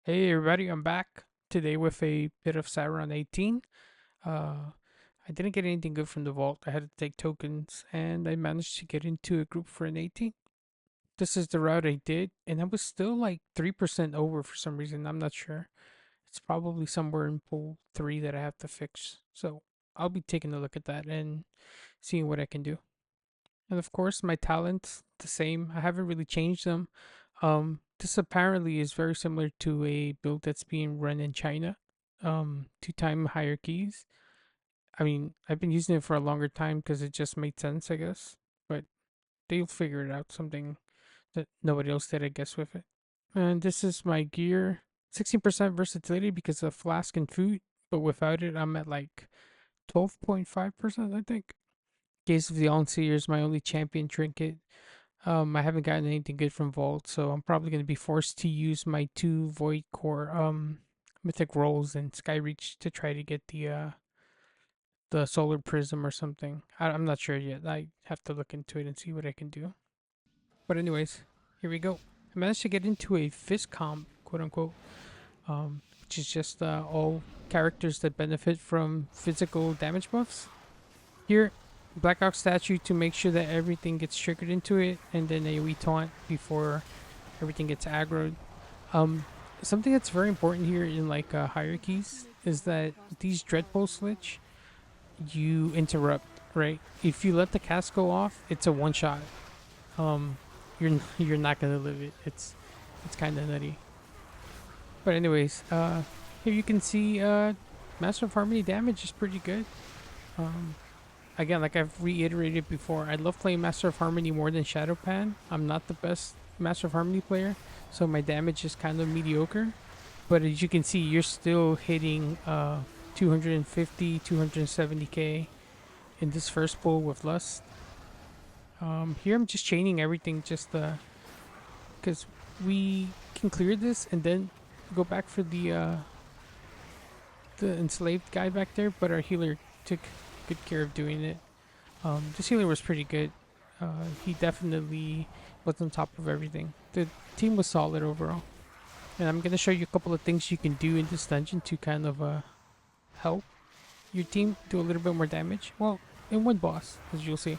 Hey everybody, I'm back today with a bit of Saron 18. I didn't get anything good from the vault. I had to take tokens and I managed to get into a group for an 18. This is the route I did, and I was still like 3% over for some reason. I'm not sure. It's probably somewhere in pool 3 that I have to fix. So I'll be taking a look at that and seeing what I can do. And of course, my talents the same. I haven't really changed them. This apparently is very similar to a build that's being run in China. Two-time hierarchies. I mean, I've been using it for a longer time because it just made sense, I guess. But they'll figure it out. Something that nobody else did, I guess, with it. And this is my gear. 16% versatility because of flask and food, but without it, I'm at like 12.5%, I think. Gaze of the All-Seer is my only champion trinket. I haven't gotten anything good from Vault, so I'm probably going to be forced to use my two Void Core Mythic Rolls and Skyreach to try to get the Solar Prism or something. I'm not sure yet. I have to look into it and see what I can do. But anyways, here we go. I managed to get into a fist comp, quote unquote, which is just all characters that benefit from physical damage buffs. Here, Blackhawk statue to make sure that everything gets triggered into it, and then AoE taunt before everything gets aggroed. Um, Something that's very important here in like hierarchies is that these Dreadpulse Lich, you interrupt, right? If you let the cast go off, it's a one shot. Um, you're not gonna live it. It's kind of nutty. But anyways, here you can see Master of Harmony damage is pretty good. Um, Again, like I've reiterated before, I love playing Master of Harmony more than Shadowpan. I'm not the best Master of Harmony player, so my damage is kind of mediocre. But as you can see, you're still hitting 250, 270k in this first pull with Lust. Here I'm just chaining everything just because we can clear this and then go back for the enslaved guy back there, but our healer took good care of doing it. This healer was pretty good. He definitely was on top of everything. The team was solid overall. And I'm gonna show you a couple of things you can do in this dungeon to kind of help your team do a little bit more damage. Well, in one boss, as you'll see.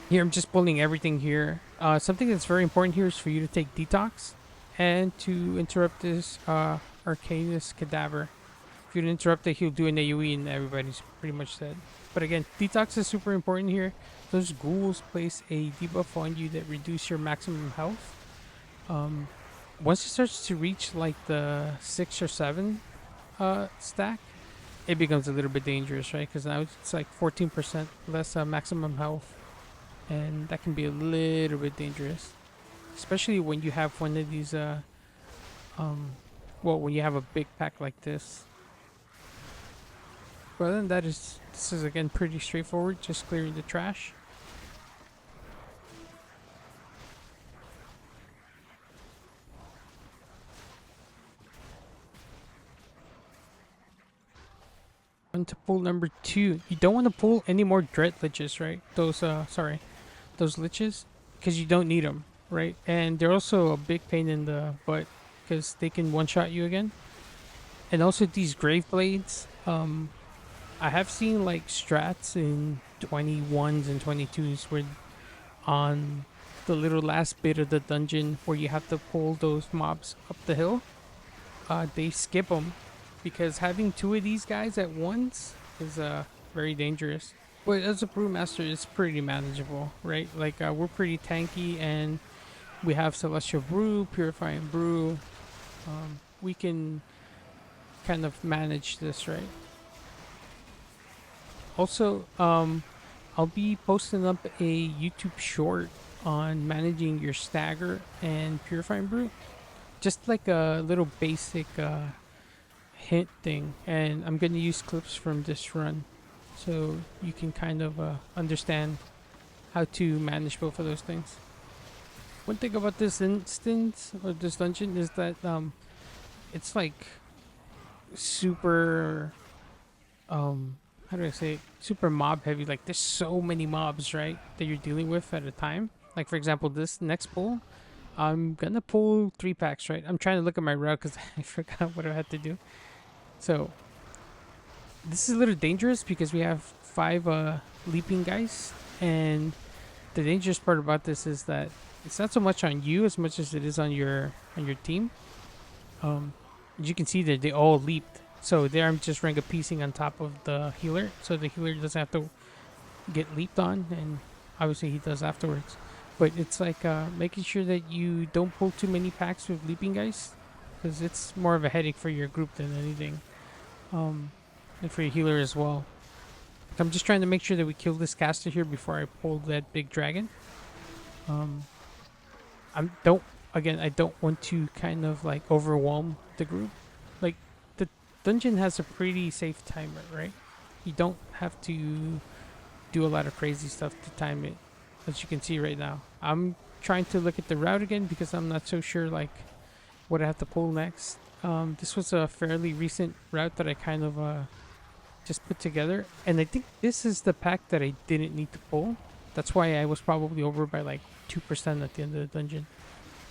Here I'm just pulling everything here. Something that's very important here is for you to take detox and to interrupt this Arcanus cadaver. If you interrupt it, he'll do an AoE and everybody's pretty much dead. But again, detox is super important here. Those ghouls place a debuff on you that reduce your maximum health. Um, Once it starts to reach like the 6 or 7 stack, it becomes a little bit dangerous, right? Because now it's like 14% less maximum health. And that can be a little bit dangerous. Especially when you have one of these, well, when you have a big pack like this. But other than that, this is again pretty straightforward, just clearing the trash. On to pull number 2. You don't want to pull any more dread liches, right? Those liches, because you don't need them, right? And they're also a big pain in the butt because they can one-shot you again. And also these grave blades. I have seen like strats in 21s and 22s where on the little last bit of the dungeon where you have to pull those mobs up the hill, they skip them because having two of these guys at once is very dangerous. But as a brewmaster, it's pretty manageable, right? Like we're pretty tanky, and we have Celestial Brew, Purifying Brew. We can kind of manage this, right? Also, I'll be posting up a YouTube short on managing your Stagger and Purifying Brew. Just like a little basic hint thing. And I'm going to use clips from this run so you can kind of understand how to manage both of those things. One thing about this instance or this dungeon is that it's like super how do I say it? Super mob heavy. Like there's so many mobs, right, that you're dealing with at a time. Like for example, this next pull, I'm gonna pull 3 packs, right? I'm trying to look at my route because I forgot what I had to do. So this is a little dangerous because we have 5 leaping guys, and the dangerous part about this is that it's not so much on you as much as it is on your team. As you can see that they all leaped. So there I'm just rank piecing on top of the healer, so the healer doesn't have to get leaped on, and obviously he does afterwards. But it's like making sure that you don't pull too many packs with leaping guys, because it's more of a headache for your group than anything, and for your healer as well. I'm just trying to make sure that we kill this caster here before I pull that big dragon. Um, I don't want to kind of like overwhelm the group. Like the dungeon has a pretty safe timer, right? You don't have to do a lot of crazy stuff to time it, as you can see right now. I'm trying to look at the route again because I'm not so sure like what I have to pull next. This was a fairly recent route that I kind of just put together, and I think this is the pack that I didn't need to pull. That's why I was probably over by like 2% at the end of the dungeon.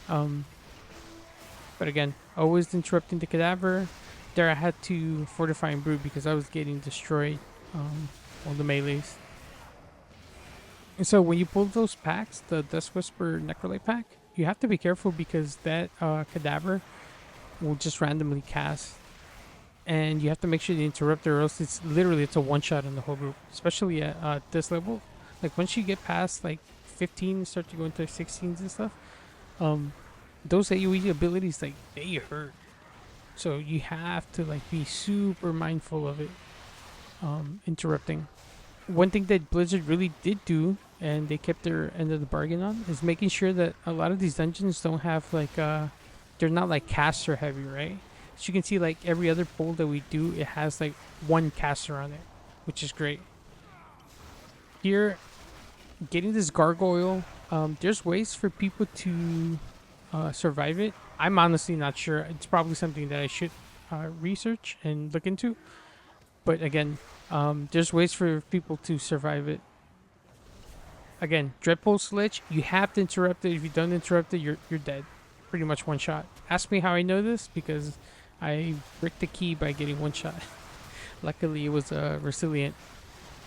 Um, but again, always interrupting the cadaver. There I had to fortify and brew because I was getting destroyed on the melees. And so when you pull those packs, the Dust Whisper Necrolite pack, you have to be careful because that cadaver will just randomly cast, and you have to make sure you interrupt it, or else it's a one shot on the whole group, especially at this level. Like once you get past like 15, start to go into 16s and stuff. Those AoE abilities, like, they hurt. So you have to like be super mindful of it. Interrupting. One thing that Blizzard really did do, and they kept their end of the bargain on, is making sure that a lot of these dungeons don't have like they're not like caster heavy, right? So you can see like every other pull that we do, it has like one caster on it, which is great. Here, getting this gargoyle, there's ways for people to survive it. I'm honestly not sure. It's probably something that I should research and look into. But again, there's ways for people to survive it. Again, Dreadpulse Lich, you have to interrupt it. If you don't interrupt it, you're dead. Pretty much one shot. Ask me how I know this because I bricked the key by getting one shot. Luckily, it was a resilient.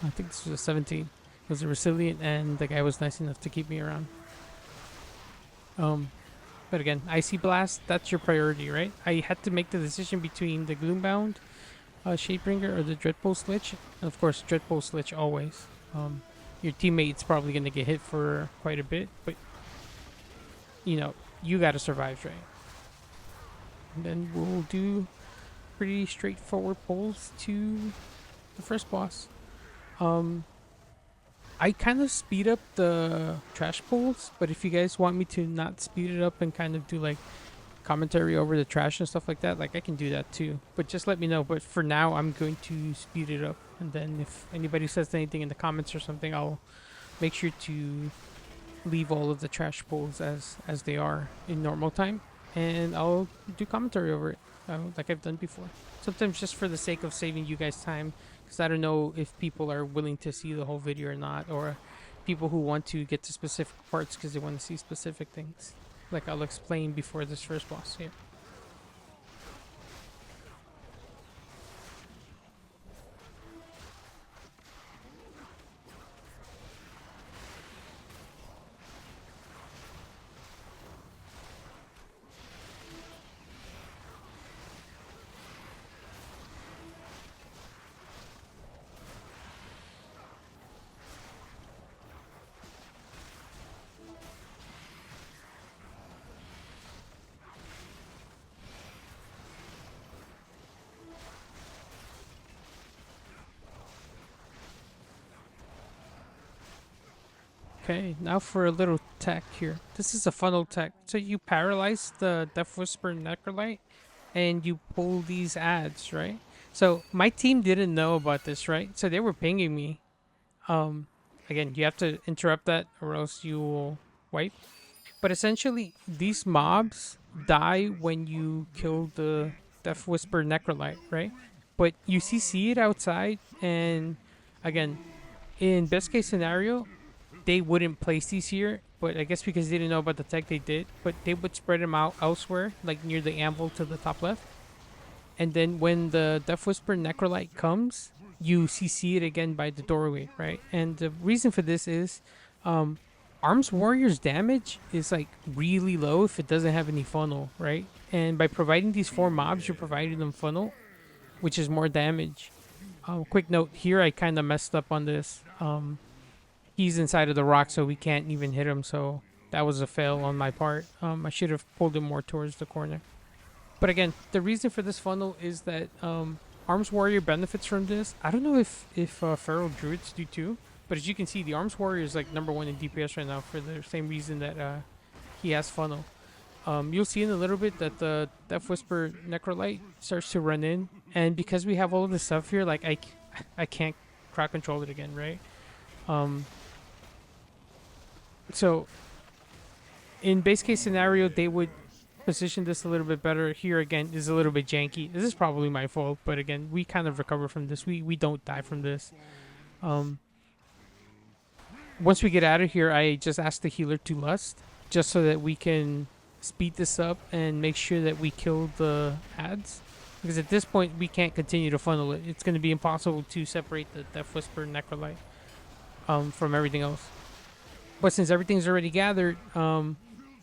I think this was a 17. It was a resilient, and the guy was nice enough to keep me around. But again, Icy Blast, that's your priority, right? I had to make the decision between the Gloombound Shadebringer or the Dreadpulse Lich. And of course, Dreadpulse Lich always. Your teammate's probably going to get hit for quite a bit, but you know, you got to survive, right? And then we'll do pretty straightforward pulls to the first boss. I kind of speed up the trash pulls, but if you guys want me to not speed it up and kind of do like commentary over the trash and stuff like that, like I can do that too. But just let me know. But for now, I'm going to speed it up, and then if anybody says anything in the comments or something, I'll make sure to leave all of the trash pulls as they are in normal time, and I'll do commentary over it like I've done before. Sometimes just for the sake of saving you guys time, because I don't know if people are willing to see the whole video or not, or people who want to get to specific parts because they want to see specific things. Like I'll explain before this first boss here. Okay, now for a little tech here. This is a funnel tech. So you paralyze the Death Whisper Necrolite, and you pull these ads, right? So my team didn't know about this, right? So they were pinging me. Again, you have to interrupt that or else you will wipe. But essentially, these mobs die when you kill the Death Whisper Necrolite, right? But you CC it outside, and again, in best case scenario, they wouldn't place these here, but I guess because they didn't know about the tech, they did. But they would spread them out elsewhere, like near the anvil to the top left. And then when the Death Whisper Necrolite comes, you CC it again by the doorway, right? And the reason for this is, um, Arms Warrior's damage is like really low if it doesn't have any funnel, right? And by providing these 4 mobs, you're providing them funnel, which is more damage. Quick note here, I kind of messed up on this. He's inside of the rock, so we can't even hit him. So that was a fail on my part. I should have pulled him more towards the corner. But again, the reason for this funnel is that Arms Warrior benefits from this. I don't know if Feral Druids do too, but as you can see, the Arms Warrior is like #1 in DPS right now for the same reason that he has funnel. You'll see in a little bit that the Death Whisper Necrolite starts to run in, and because we have all of this stuff here, like I can't crowd control it again, right? So in base case scenario, they would position this a little bit better. Here again is a little bit janky. This is probably my fault, but again, we kind of recover from this. We don't die from this. Once we get out of here, I just ask the healer to lust, just so that we can speed this up and make sure that we kill the ads. Because at this point, we can't continue to funnel it. It's going to be impossible to separate the Death Whisper Necrolite from everything else. But since everything's already gathered,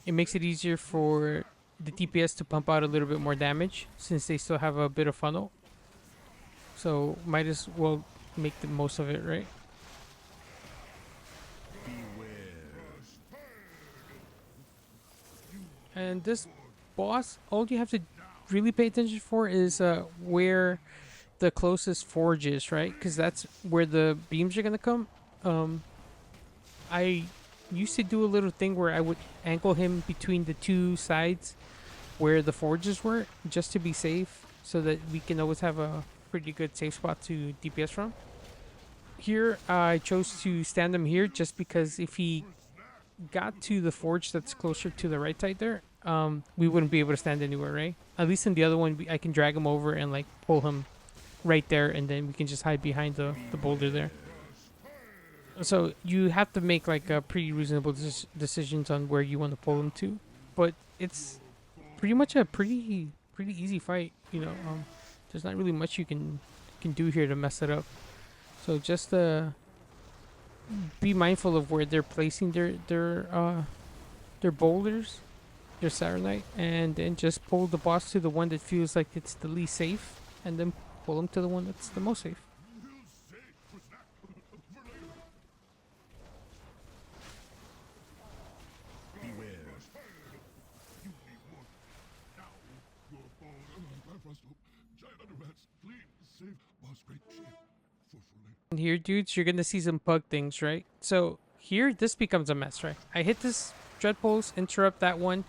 it makes it easier for the DPS to pump out a little bit more damage since they still have a bit of funnel. So might as well make the most of it, right? And this boss, all you have to really pay attention for is where the closest forge is, right? Because that's where the beams are gonna come. I used to do a little thing where I would angle him between the 2 sides where the forges were, just to be safe, so that we can always have a pretty good safe spot to DPS from. Here, I chose to stand him here just because if he got to the forge that's closer to the right side there, we wouldn't be able to stand anywhere, right? At least in the other one, I can drag him over and like pull him right there, and then we can just hide behind the boulder there. So you have to make like a pretty reasonable decisions on where you want to pull him to, but it's pretty much a pretty easy fight. You know, there's not really much you can do here to mess it up. So just be mindful of where they're placing their boulders, their Saronite, and then just pull the boss to the one that feels like it's the least safe, and then pull him to the one that's the most safe. And here, dudes, you're gonna see some bug things, right? So here, this becomes a mess, right? I hit this dread pulse, interrupt that one,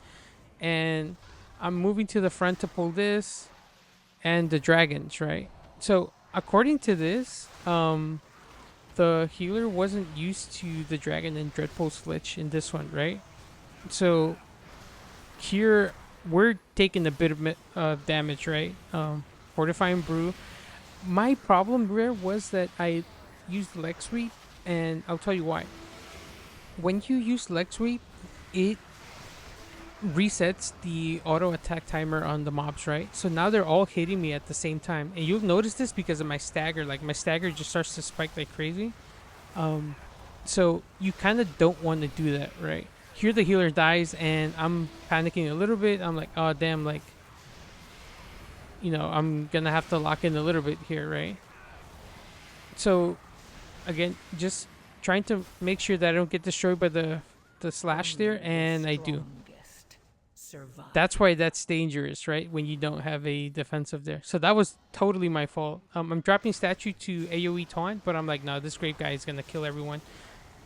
and I'm moving to the front to pull this and the dragons, right? So according to this, the healer wasn't used to the dragon and dread pulse glitch in this one, right? So here we're taking a bit of damage, right? Fortifying brew. My problem there was that I used leg sweep, and I'll tell you why. When you use leg sweep, it resets the auto attack timer on the mobs, right? So now they're all hitting me at the same time, and you'll notice this because of my stagger. Like my stagger just starts to spike like crazy. So you kind of don't want to do that, right? Here the healer dies, and I'm panicking a little bit. I'm like, oh damn, like, you know, I'm gonna have to lock in a little bit here, right? So again, just trying to make sure that I don't get destroyed by the slash there, and I do. That's why that's dangerous, right? When you don't have a defensive there. So that was totally my fault. I'm dropping statue to AoE taunt, but I'm like, no, this great guy is gonna kill everyone.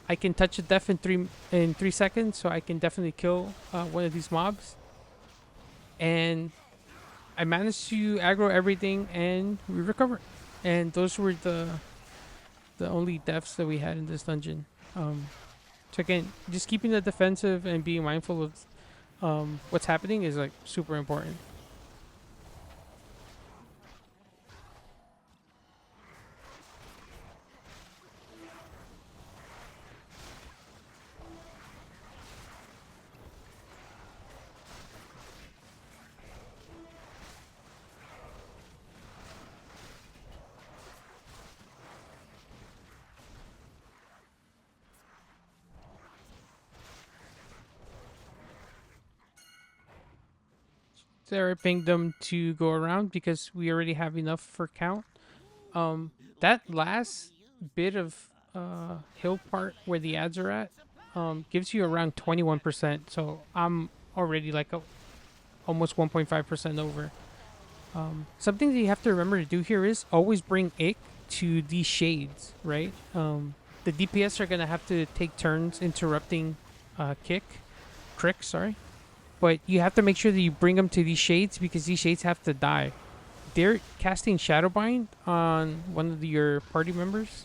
I can touch a death in 3 seconds, so I can definitely kill one of these mobs. And I managed to aggro everything, and we recovered. And those were the only deaths that we had in this dungeon. So again, just keeping the defensive and being mindful of what's happening is like super important. So I pinged them to go around because we already have enough for count. That last bit of hill part where the ads are at gives you around 21%. So I'm already like almost 1.5% over. Something that you have to remember to do here is always bring Ick to these shades, right? The DPS are gonna have to take turns interrupting Krick, sorry. But you have to make sure that you bring them to these shades because these shades have to die. They're casting Shadowbind on one of your party members,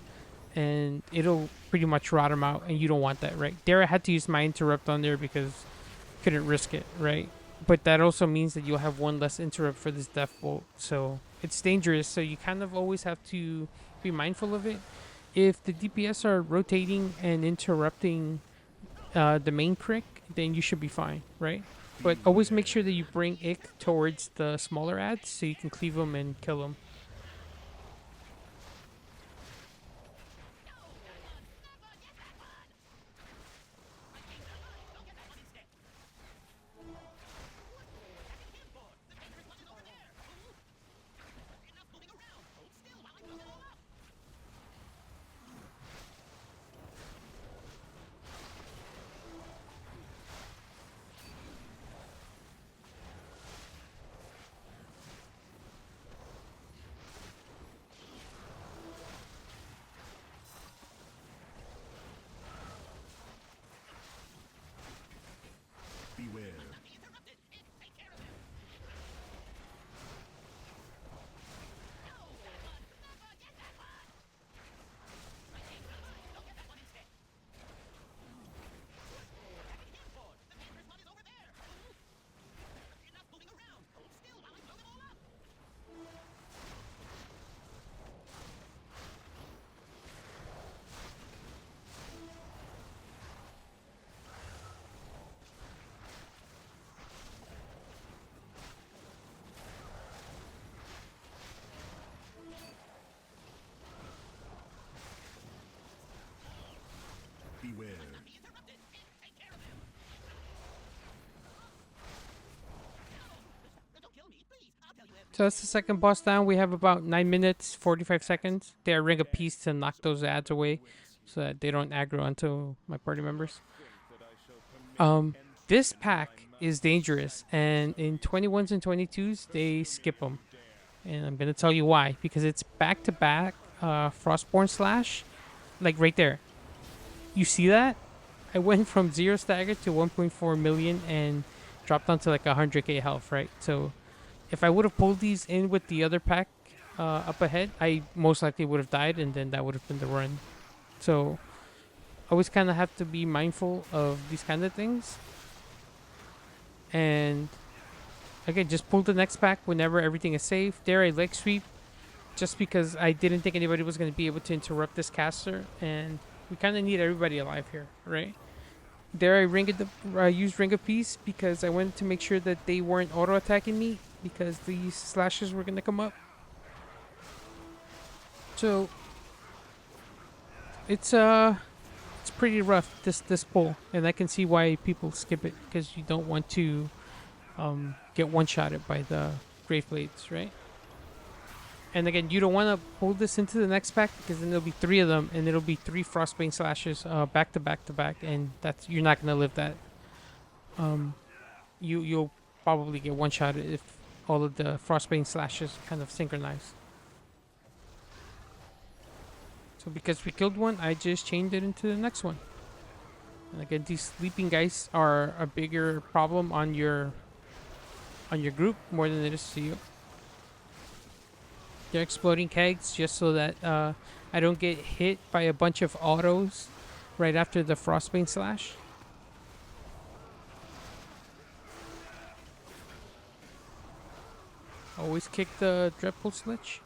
and it'll pretty much rot them out, and you don't want that, right? There, I had to use my interrupt on there because couldn't risk it, right? But that also means that you'll have one less interrupt for this death bolt, so it's dangerous. So you kind of always have to be mindful of it. If the DPS are rotating and interrupting the main Krick, then you should be fine, right? But always make sure that you bring Ick towards the smaller ads so you can cleave them and kill them. So that's the second boss down. We have about 9 minutes, 45 seconds. They ring a piece to knock those ads away so that they don't aggro onto my party members. This pack is dangerous, and in 21s and 22s, they skip them. And I'm going to tell you why. Because it's back to back Frostborn Slash, like right there. You see that? I went from 0 stagger to 1.4 million and dropped onto like 100k health, right? So if I would have pulled these in with the other pack up ahead, I most likely would have died, and then that would have been the run. So always kind of have to be mindful of these kind of things. And again, just pull the next pack whenever everything is safe. There, I leg sweep just because I didn't think anybody was going to be able to interrupt this caster, and we kind of need everybody alive here, right? There, I used Ring of Peace because I wanted to make sure that they weren't auto attacking me because these slashes were going to come up. So it's pretty rough this pull, and I can see why people skip it because you don't want to get one-shotted by the Grave Blades, right? And again, you don't want to pull this into the next pack because then there'll be 3 of them, and it'll be 3 Frostbane slashes back to back to back, and that's you're not gonna live that. You'll probably get one-shotted if all of the Frostbane slashes kind of synchronize. So because we killed one, I just chained it into the next one. And again, these sleeping guys are a bigger problem on your group more than it is to you. They're exploding kegs just so that I don't get hit by a bunch of autos right after the Frostbane slash. Always kick the Dreadpool Slich.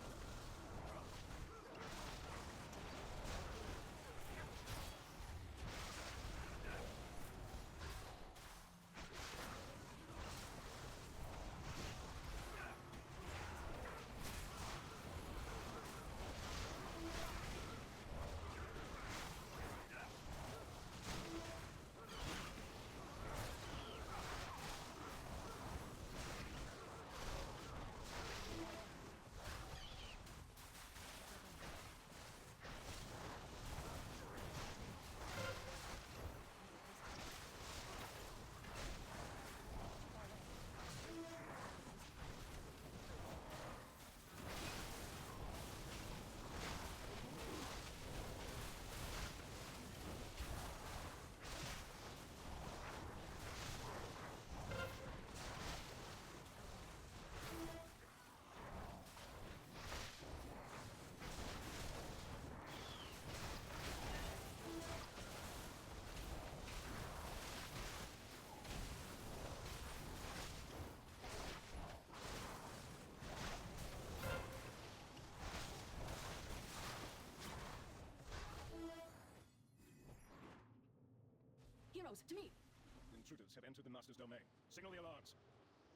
heroes to me. Intruders have entered the Master's domain. Signal the alarms.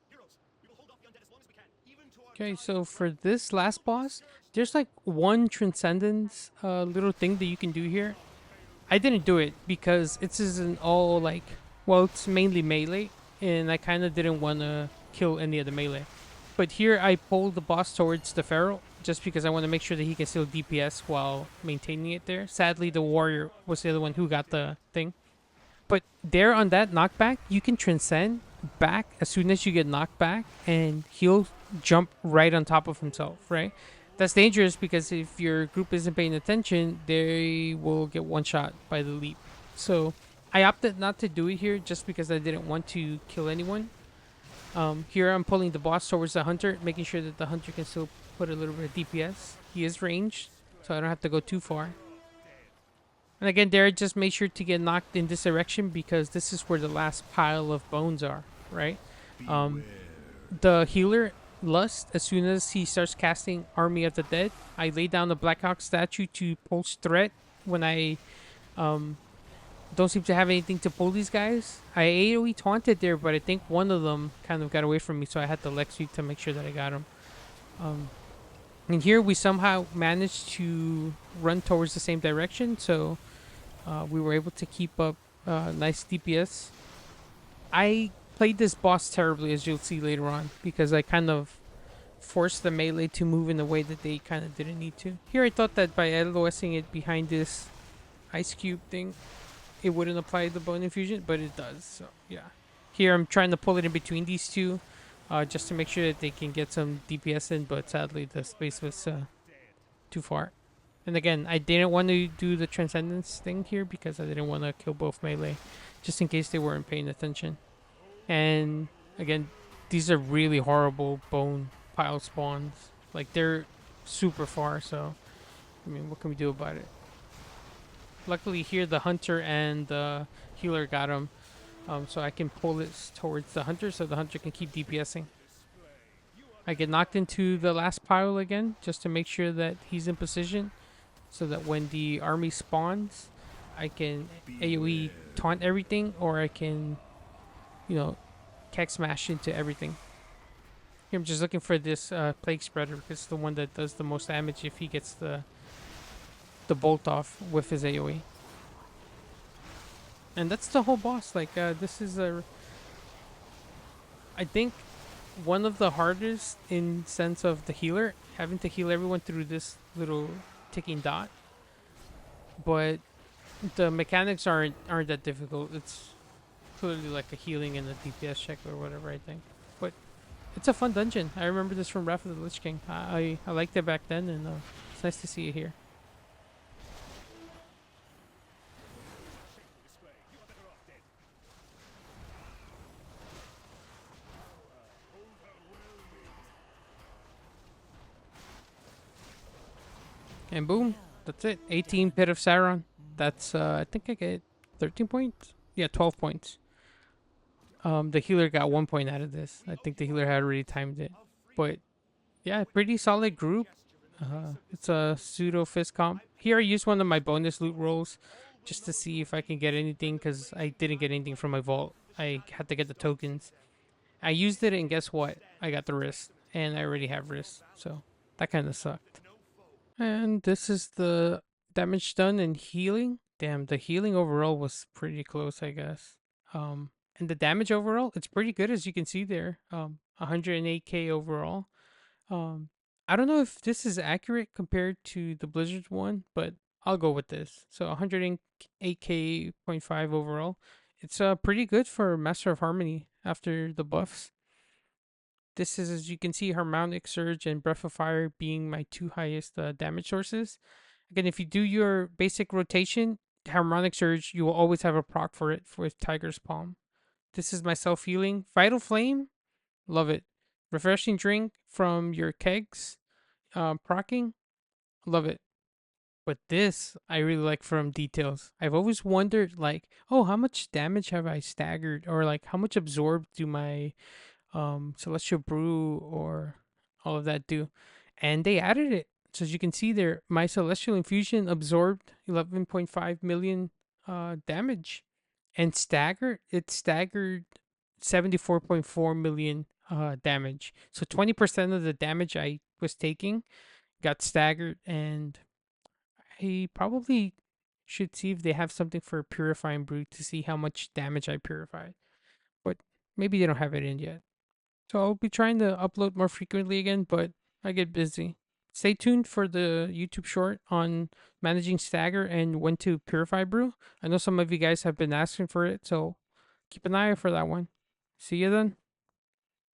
Heroes, we will hold off the undead as long as we can, even to our Okay, dying so for breath. this last boss, there's like one transcendence little thing that you can do here. I didn't do it because it's isn't all like, well, it's mainly melee, and I kind of didn't want to kill any of the melee. But here I pulled the boss towards the feral just because I want to make sure that he can still DPS while maintaining it there. Sadly, the warrior was the other one who got the thing. But there on that knockback, you can transcend back as soon as you get knocked back, and he'll jump right on top of himself, right? That's dangerous because if your group isn't paying attention, they will get one shot by the leap. So I opted not to do it here just because I didn't want to kill anyone. Here I'm pulling the boss towards the hunter, making sure that the hunter can still put a little bit of DPS. He is ranged, so I don't have to go too far. And again, there, just make sure to get knocked in this direction because this is where the last pile of bones are, right? The healer, Lust, as soon as he starts casting Army of the Dead, I lay down the Blackhawk statue to post threat when I don't seem to have anything to pull these guys. I AoE taunted there, but I think one of them kind of got away from me, so I had to Lex Sweep to make sure that I got him. And here we somehow managed to run towards the same direction, so we were able to keep up nice DPS. I played this boss terribly, as you'll see later on, because I kind of forced the melee to move in a way that they kind of didn't need to. Here I thought that by LOSing it behind this ice cube thing, it wouldn't apply the bone infusion, but it does, so yeah. Here I'm trying to pull it in between these two, just to make sure that they can get some DPS in, but sadly the space was too far. And again, I didn't want to do the Transcendence thing here because I didn't want to kill both melee, just in case they weren't paying attention. And again, these are really horrible bone pile spawns. Like, they're super far, so I mean, what can we do about it? Luckily here, the hunter and the healer got him, so I can pull it towards the hunter so the hunter can keep DPSing. I get knocked into the last pile again just to make sure that he's in position so that when the army spawns, I can AoE taunt everything, or I can, Keg Smash into everything. Here I'm just looking for this Plague Spreader because it's the one that does the most damage if he gets the bolt off with his AoE. And that's the whole boss. Like, this is I think one of the hardest in sense of the healer, having to heal everyone through this little ticking dot. But the mechanics aren't that difficult. It's clearly like a healing and a DPS check or whatever, I think. But it's a fun dungeon. I remember this from Wrath of the Lich King. I liked it back then, and it's nice to see it here. And boom, that's it. 18 Pit of Saron. That's, I think I get 13 points? Yeah, 12 points. The healer got 1 point out of this. I think the healer had already timed it. But, yeah, pretty solid group. It's a pseudo fist comp. Here I used one of my bonus loot rolls just to see if I can get anything, because I didn't get anything from my vault. I had to get the tokens. I used it, and guess what? I got the wrist. And I already have wrist. So, that kind of sucked. And this is the damage done and healing. Damn, the healing overall was pretty close, I guess. And the damage overall, it's pretty good, as you can see there. 108k overall. I don't know if this is accurate compared to the Blizzard one, but I'll go with this. So 108k.5 overall. It's pretty good for Master of Harmony after the buffs. This is, as you can see, Harmonic Surge and Breath of Fire being my two highest damage sources. Again, if you do your basic rotation, Harmonic Surge, you will always have a proc for it with Tiger's Palm. This is my self-healing. Vital Flame, love it. Refreshing Drink from your kegs, procking, love it. But this, I really like from Details. I've always wondered, like, oh, how much damage have I staggered? Or, like, how much absorbed do my Celestial Brew or all of that do? And they added it. So as you can see there, my Celestial Infusion absorbed 11.5 million damage. And Stagger, it staggered 74.4 million damage. So 20% of the damage I was taking got staggered, and I probably should see if they have something for Purifying Brew to see how much damage I purified. But maybe they don't have it in yet. So I'll be trying to upload more frequently again, but I get busy. Stay tuned for the YouTube short on managing Stagger and when to purify brew. I know some of you guys have been asking for it, so keep an eye out for that one. See you then.